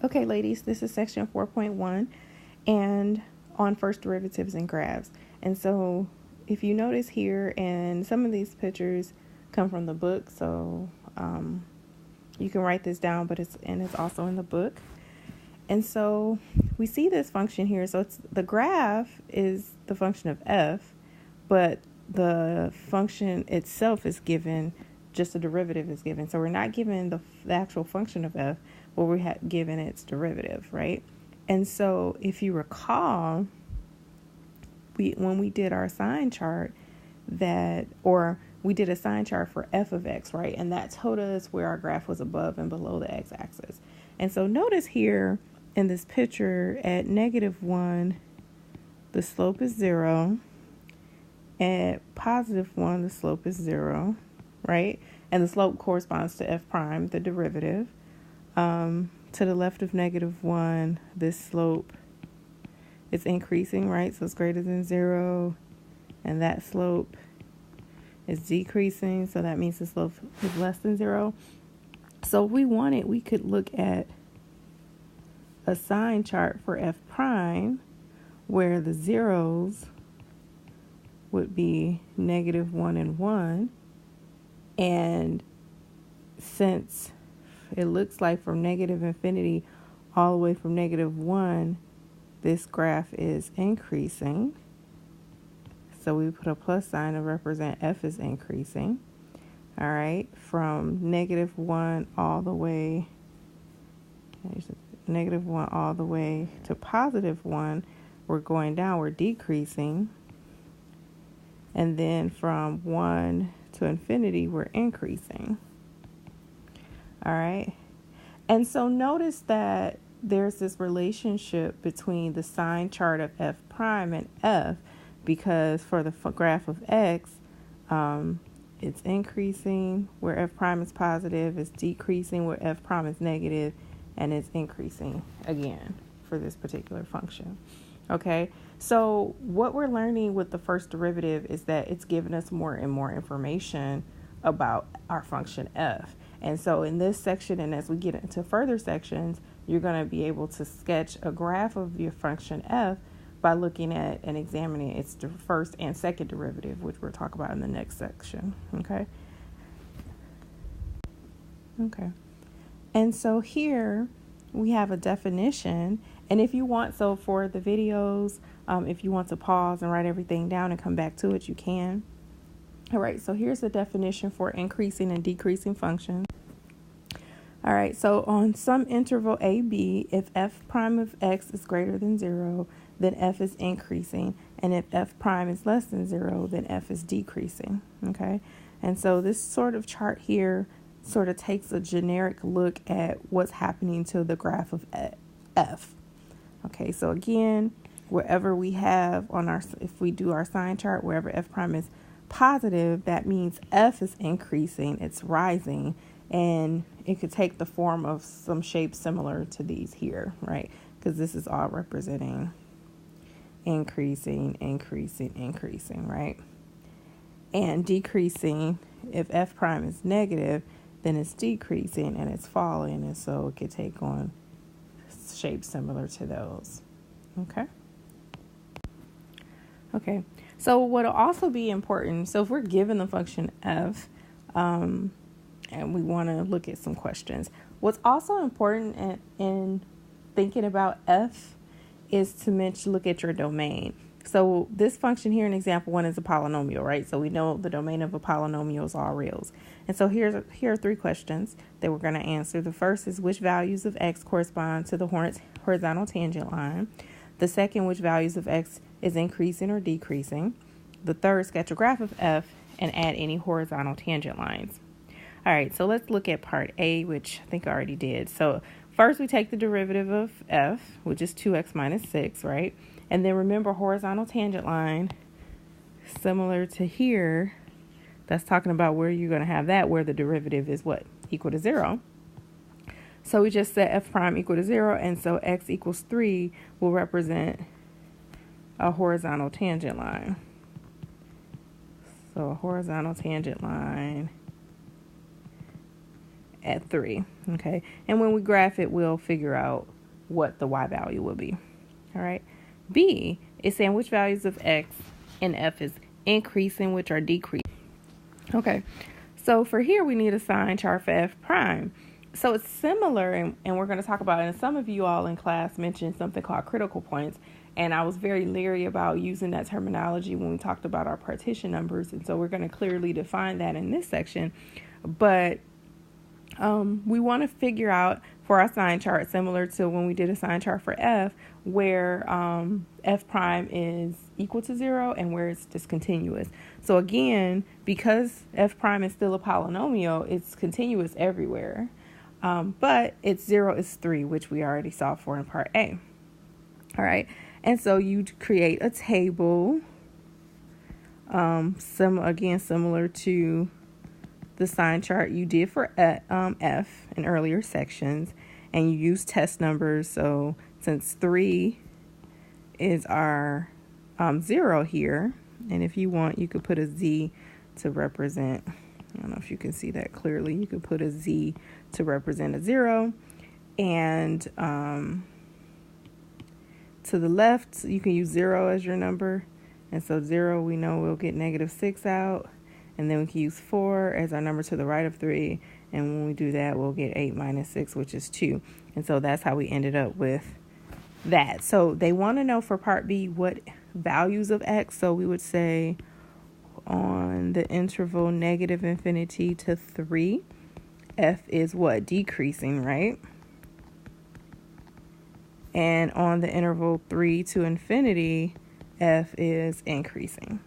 Okay, ladies, this is section 4.1 and on first derivatives and graphs. And so if you notice here, and some of these pictures come from the book, so you can write this down, but it's also in the book. And so we see this function here. So it's the graph is the function of f, but the function itself is given, just a derivative is given. So we're not given the actual function of f, but we're given its derivative, right? And so if you recall, when we did our sign chart, we did a sign chart for f of x, right? And that told us where our graph was above and below the x-axis. And so notice here in this picture at -1, the slope is 0. At +1, the slope is 0, right? And the slope corresponds to f prime, the derivative. To the left of -1, this slope is increasing, right? So it's greater than 0. And that slope is decreasing. So that means the slope is less than 0. So if we wanted, we could look at a sign chart for f prime where the zeros would be -1 and 1. And since it looks like from negative infinity all the way from -1, this graph is increasing. So we put a plus sign to represent f is increasing. All right, from -1 all the way, -1 all the way to +1, we're going down, we're decreasing. And then from 1 to infinity, we're increasing. All right. And so notice that there's this relationship between the sign chart of f prime and f, because for the graph of x, it's increasing where f prime is positive, it's decreasing where f prime is negative, and it's increasing again for this particular function. Okay, so what we're learning with the first derivative is that it's giving us more and more information about our function f. And so in this section, and as we get into further sections, you're going to be able to sketch a graph of your function f by looking at and examining its first and second derivative, which we'll talk about in the next section. Okay. And so here we have a definition. And if you want, so for the videos, if you want to pause and write everything down and come back to it, you can. All right, so here's the definition for increasing and decreasing functions. All right, so on some interval AB, if f prime of x is greater than 0, then f is increasing. And if f prime is less than 0, then f is decreasing. Okay, and so this sort of chart here sort of takes a generic look at what's happening to the graph of f. Okay, so again, wherever we have on our, if we do our sign chart, wherever f prime is positive, that means f is increasing, it's rising, and it could take the form of some shape similar to these here, right? Because this is all representing increasing, right? And decreasing, if f prime is negative, then it's decreasing and it's falling, and so it could take on shapes similar to those. Okay. So what'll also be important, so if we're given the function f, and we want to look at some questions, what's also important in thinking about f is to look at your domain. So this function here in example 1 is a polynomial, right? So we know the domain of a polynomial is all reals. And so here are 3 questions that we're going to answer. The first is which values of x correspond to the horizontal tangent line. The second, which values of x is increasing or decreasing. The third, sketch a graph of f and add any horizontal tangent lines. All right, so let's look at part A, which I think I already did. So first we take the derivative of f, which is 2x minus 6, right? And then remember, horizontal tangent line, similar to here, that's talking about where you're going to have that, where the derivative is what? Equal to 0. So we just set f prime equal to 0, and so x equals 3 will represent a horizontal tangent line. So a horizontal tangent line at 3. Okay. And when we graph it, we'll figure out what the y value will be. All right. B is saying which values of x and f is increasing, which are decreasing. Okay. So for here, we need a sign chart for f prime. So it's similar, and we're going to talk about it. And some of you all in class mentioned something called critical points. And I was very leery about using that terminology when we talked about our partition numbers. And so we're going to clearly define that in this section. But we want to figure out for our sign chart, similar to when we did a sign chart for f, where f prime is equal to 0 and where it's discontinuous. So again, because f prime is still a polynomial, it's continuous everywhere. But its 0 is 3, which we already saw for in part A. All right. And so you create a table, similar to the sign chart you did for F in earlier sections, and you use test numbers. So since 3 is our 0 here, and if you want, you could put a Z to represent, I don't know if you can see that clearly, you could put a Z to represent a 0, and to the left, you can use 0 as your number. And so 0, we know we'll get -6 out. And then we can use 4 as our number to the right of 3. And when we do that, we'll get 8 minus 6, which is 2. And so that's how we ended up with that. So they want to know for part B what values of x. So we would say on the interval -infinity to 3, f is what? Decreasing, right? And on the interval 3 to infinity, f is increasing.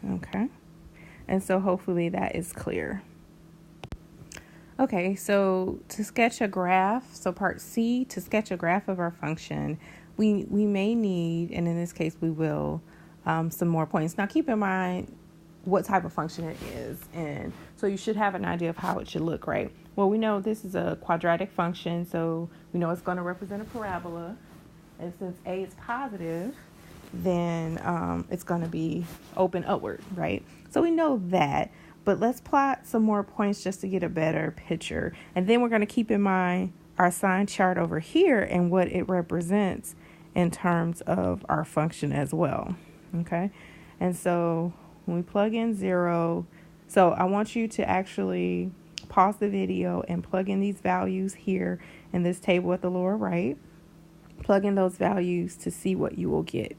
Okay. And so hopefully that is clear. Okay, so to sketch a graph, so part C, to sketch a graph of our function, we may need, and in this case we will, some more points. Now keep in mind what type of function it is, and so you should have an idea of how it should look, right? Well, we know this is a quadratic function, so we know it's going to represent a parabola, and since a is positive, then it's going to be open upward, right? So we know that, but let's plot some more points just to get a better picture, and then we're going to keep in mind our sign chart over here and what it represents in terms of our function as well. Okay, and so when we plug in 0, so I want you to actually pause the video and plug in these values here in this table at the lower right. Plug in those values to see what you will get.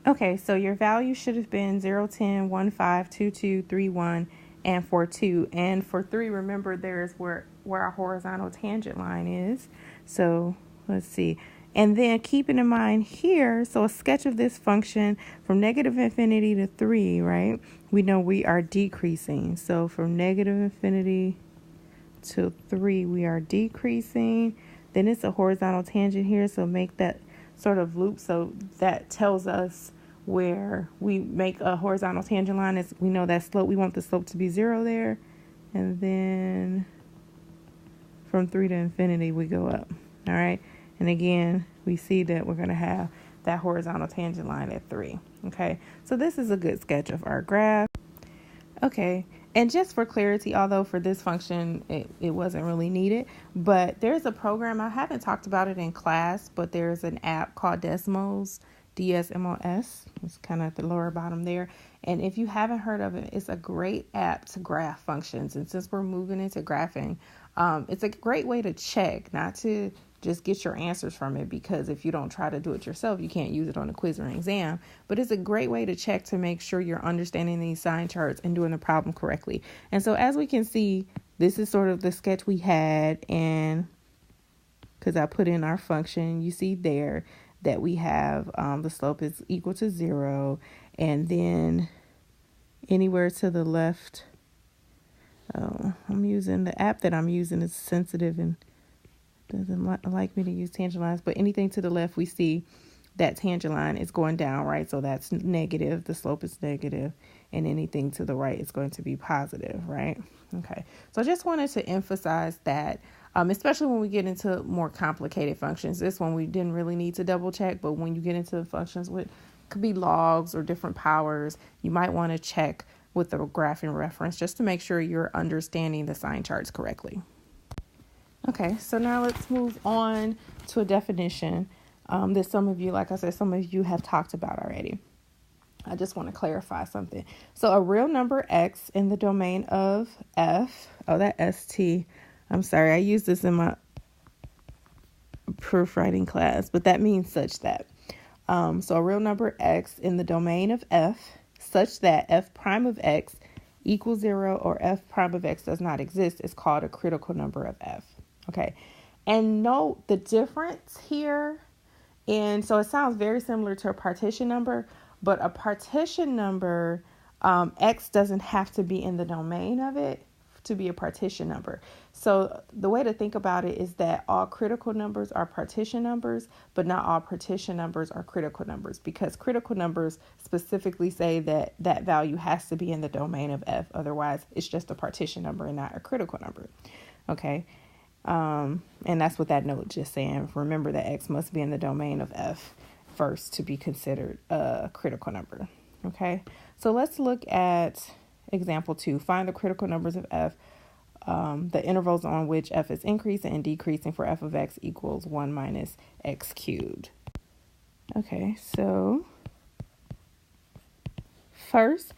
Okay, so your value should have been 0, 10, 1, 5, 2, 2, 3, 1, and 4, 2. And for 3, remember there's where our horizontal tangent line is. So let's see. And then keeping in mind here, so a sketch of this function from -infinity to 3, right? We know we are decreasing. So from -infinity to 3, we are decreasing. Then it's a horizontal tangent here, so make that sort of loop. So that tells us where we make a horizontal tangent line. Is we know that slope, we want the slope to be 0 there. And then from 3 to infinity, we go up. All right. And again, we see that we're going to have that horizontal tangent line at 3. Okay, so this is a good sketch of our graph. Okay, and just for clarity, although for this function, it wasn't really needed, but there's a program, I haven't talked about it in class, but there's an app called Desmos, DSMOS. It's kind of at the lower bottom there. And if you haven't heard of it, it's a great app to graph functions. And since we're moving into graphing, it's a great way to check, not to just get your answers from it, because if you don't try to do it yourself, you can't use it on a quiz or an exam. But it's a great way to check to make sure you're understanding these sign charts and doing the problem correctly. And so as we can see, this is sort of the sketch we had, and because I put in our function, you see there that we have the slope is equal to 0, and then anywhere to the left, I'm using the app that I'm using is sensitive and doesn't like me to use tangent lines, but anything to the left, we see that tangent line is going down, right? So that's negative, the slope is negative, and anything to the right is going to be positive, right? Okay, so I just wanted to emphasize that, especially when we get into more complicated functions. This one we didn't really need to double check, but when you get into functions with, could be logs or different powers, you might want to check with the graphing reference, just to make sure you're understanding the sign charts correctly. Okay, so now let's move on to a definition that some of you, like I said, some of you have talked about already. I just want to clarify something. So a real number x in the domain of f, that st, I'm sorry, I used this in my proofwriting class, but that means such that. So a real number x in the domain of f, such that f prime of x equals 0 or f prime of x does not exist, is called a critical number of f. Okay, and note the difference here. And so it sounds very similar to a partition number, but a partition number, x doesn't have to be in the domain of it to be a partition number. So the way to think about it is that all critical numbers are partition numbers, but not all partition numbers are critical numbers, because critical numbers specifically say that that value has to be in the domain of f. Otherwise, it's just a partition number and not a critical number. Okay. And that's what that note just saying. Remember that x must be in the domain of f first to be considered a critical number. Okay, so let's look at example 2. Find the critical numbers of f, the intervals on which f is increasing and decreasing for f of x equals 1 minus x cubed. Okay, so first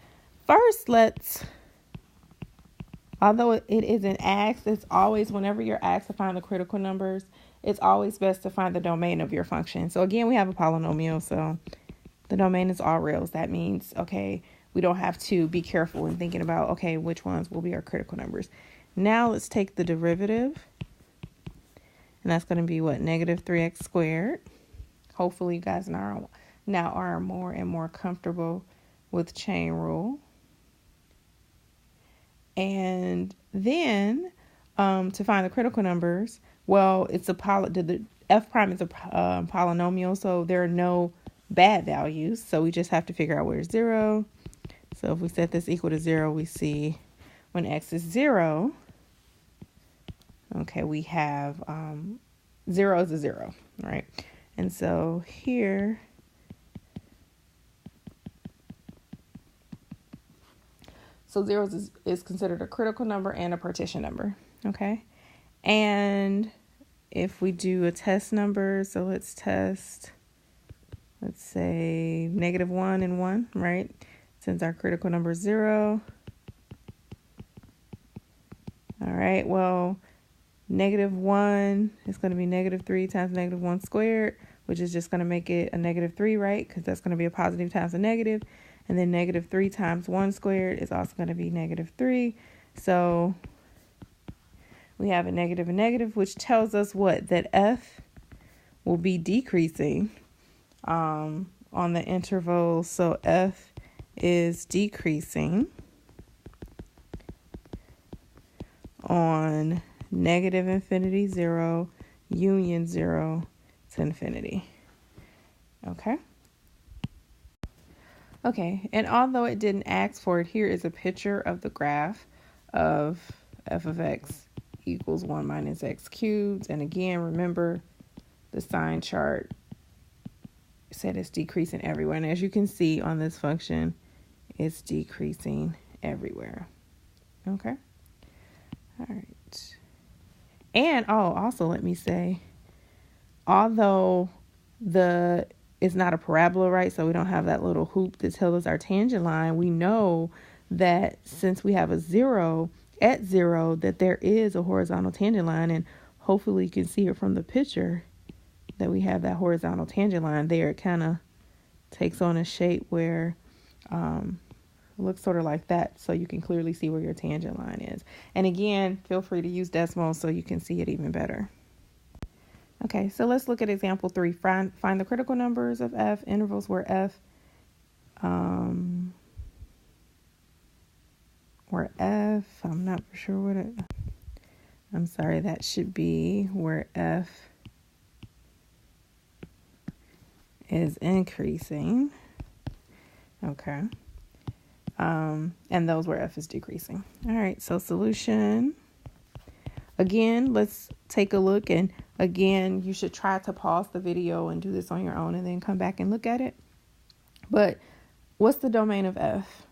let's, although it isn't asked, it's always, whenever you're asked to find the critical numbers, it's always best to find the domain of your function. So again, we have a polynomial, so the domain is all reals. That means, okay, we don't have to be careful in thinking about, okay, which ones will be our critical numbers. Now let's take the derivative, and that's going to be what? Negative 3x squared. Hopefully you guys now are more and more comfortable with chain rule. And then to find the critical numbers, well, it's the f prime is a polynomial, so there are no bad values. So we just have to figure out where's 0. So if we set this equal to 0, we see when x is 0, okay, we have 0 is a 0, right? And so here, so 0 is considered a critical number and a partition number, okay? And if we do a test number, so let's test, let's say -1 and 1, right? Since our critical number is 0. All right, well, -1 is going to be -3 times -1 squared, which is just going to make it a -3, right? Because that's going to be a positive times a negative. And then -3 times 1 squared is also going to be -3. So we have a negative and negative, which tells us what? That f will be decreasing on the interval. So f is decreasing on -infinity 0, union 0 to infinity. Okay. Okay, and although it didn't ask for it, here is a picture of the graph of f of x equals 1 minus x cubed. And again, remember the sign chart said it's decreasing everywhere. And as you can see on this function, it's decreasing everywhere. Okay. All right. And also let me say, although it's not a parabola, right? So we don't have that little hoop that tells us our tangent line. We know that since we have a 0 at 0, that there is a horizontal tangent line. And hopefully you can see it from the picture that we have that horizontal tangent line there. It kind of takes on a shape where it looks sort of like that. So you can clearly see where your tangent line is. And again, feel free to use decimals so you can see it even better. Okay, so let's look at example 3. Find the critical numbers of f, intervals where f, I'm not sure what I'm sorry, that should be where f is increasing. Okay. And those where f is decreasing. All right, so solution. Again, let's take a look, and again, you should try to pause the video and do this on your own and then come back and look at it. But what's the domain of f?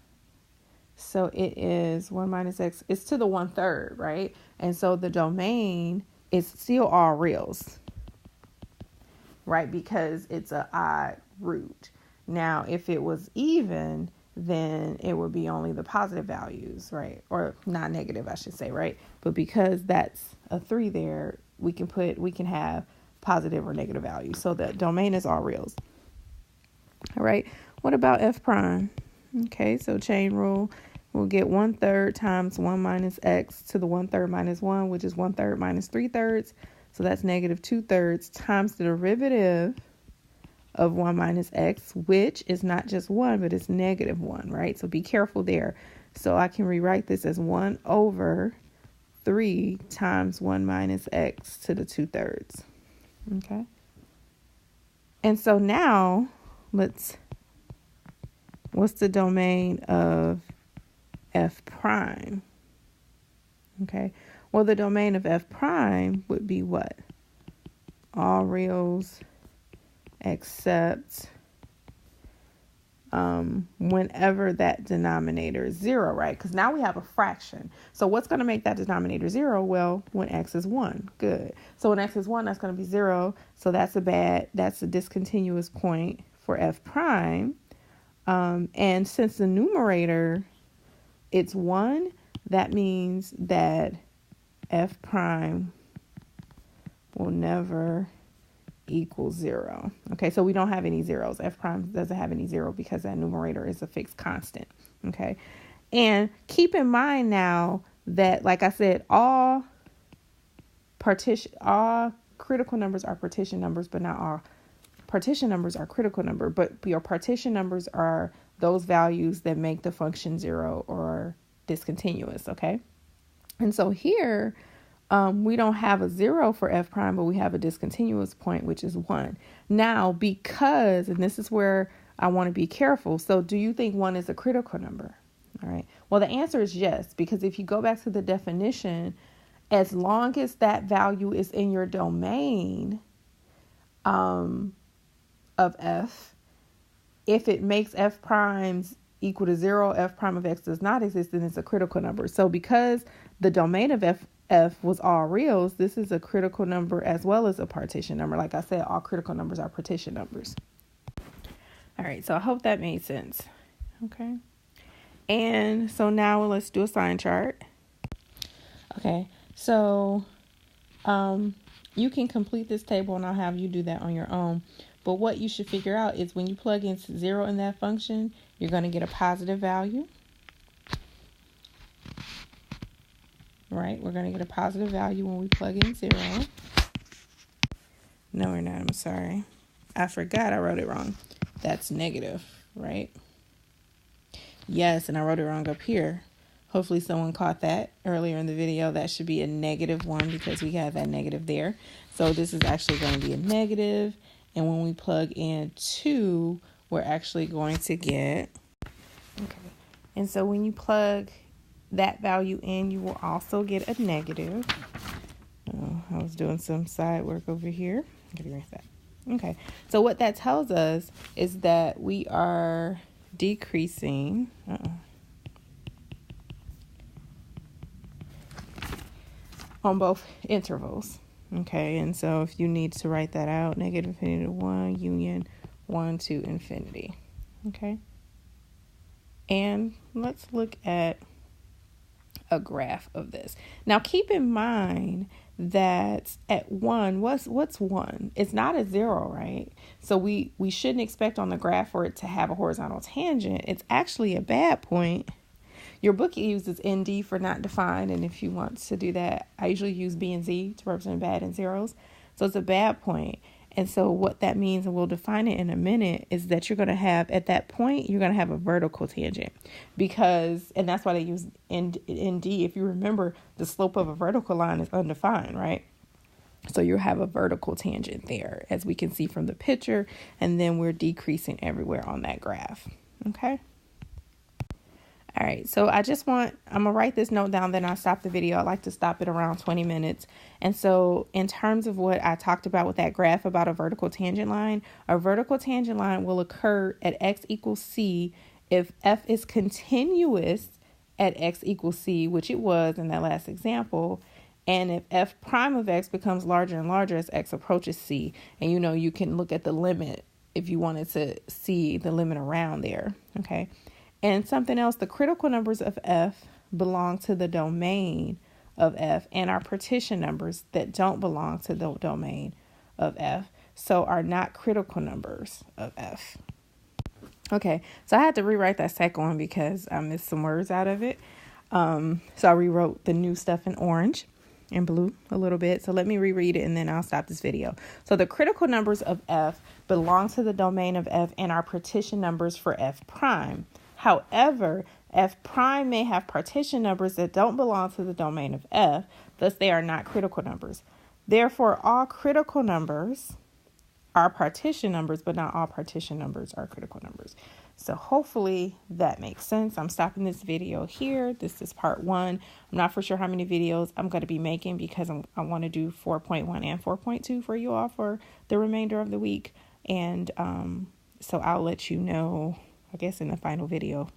So it is 1 minus x. It's to the 1/3, right? And so the domain is still all reals, right? Because it's an odd root. Now, if it was even, then it would be only the positive values, right? Or not negative, I should say, right? But because that's a 3 there, we can have positive or negative values. So the domain is all reals. All right. What about f prime? Okay, so chain rule, we'll get 1/3 times 1 minus x to the 1/3 minus 1, which is 1/3 minus 3/3. So that's negative 2/3 times the derivative of 1 minus x, which is not just 1, but it's negative 1, right? So be careful there. So I can rewrite this as 1/3 times 1 minus x to the 2/3. Okay. And so now what's the domain of f prime? Okay. Well, the domain of f prime would be what? All reals except whenever that denominator is 0, right? Because now we have a fraction. So what's going to make that denominator 0? Well, when x is 1. Good. So when x is 1, that's going to be 0. So that's a discontinuous point for f prime. And since the numerator, it's 1, that means that f prime will never equal 0. Okay, so we don't have any zeros. F prime doesn't have any 0 because that numerator is a fixed constant. Okay, and keep in mind now that, like I said, all critical numbers are partition numbers, but not all partition numbers are critical number. But your partition numbers are those values that make the function 0 or discontinuous. Okay, and so here we don't have a 0 for f prime, but we have a discontinuous point, which is 1. Now, because, and this is where I want to be careful. So do you think 1 is a critical number? All right. Well, the answer is yes, because if you go back to the definition, as long as that value is in your domain of f, if it makes f primes equal to 0, f prime of x does not exist, then it's a critical number. So because the domain of f was all reals, this is a critical number as well as a partition number. Like I said, all critical numbers are partition numbers. All right, so I hope that made sense. Okay. And so now let's do a sign chart. Okay, so you can complete this table and I'll have you do that on your own. But what you should figure out is when you plug in 0 in that function, you're going to get a positive value. Right, we're going to get a positive value when we plug in 0. No, we're not. I'm sorry. I forgot I wrote it wrong. That's negative, right? Yes, and I wrote it wrong up here. Hopefully someone caught that earlier in the video. That should be a -1 because we have that negative there. So this is actually going to be a negative. And when we plug in 2, we're actually going to get... Okay. And so when you plug that value in, you will also get a negative. Oh, I was doing some side work over here. I'm going to erase that. Okay, so what that tells us is that we are decreasing. On both intervals. Okay, and so if you need to write that out, negative infinity to 1, union 1 to infinity. Okay, and let's look at a graph of this. Now keep in mind that at 1, what's 1? It's not a 0, right? So we shouldn't expect on the graph for it to have a horizontal tangent. It's actually a bad point. Your book uses ND for not defined, and if you want to do that, I usually use B and Z to represent bad and zeros. So it's a bad point. And so what that means, and we'll define it in a minute, is that you're going to have, at that point, you're going to have a vertical tangent. Because, and that's why they use ND. If you remember, the slope of a vertical line is undefined, right? So you have a vertical tangent there, as we can see from the picture. And then we're decreasing everywhere on that graph. Okay? All right, so I'm going to write this note down, then I'll stop the video. I like to stop it around 20 minutes. And so in terms of what I talked about with that graph about a vertical tangent line, a vertical tangent line will occur at x equals c if f is continuous at x equals c, which it was in that last example, and if f prime of x becomes larger and larger as x approaches c, and you can look at the limit if you wanted to see the limit around there, okay? And something else, the critical numbers of f belong to the domain of f and are partition numbers that don't belong to the domain of f, so are not critical numbers of f. Okay, so I had to rewrite that second one because I missed some words out of it. So I rewrote the new stuff in orange and blue a little bit. So let me reread it and then I'll stop this video. So the critical numbers of f belong to the domain of f and are partition numbers for f prime. However, f prime may have partition numbers that don't belong to the domain of f, thus they are not critical numbers. Therefore, all critical numbers are partition numbers, but not all partition numbers are critical numbers. So hopefully that makes sense. I'm stopping this video here. This is part 1. I'm not for sure how many videos I'm going to be making because I want to do 4.1 and 4.2 for you all for the remainder of the week. And so I'll let you know, I guess, in the final video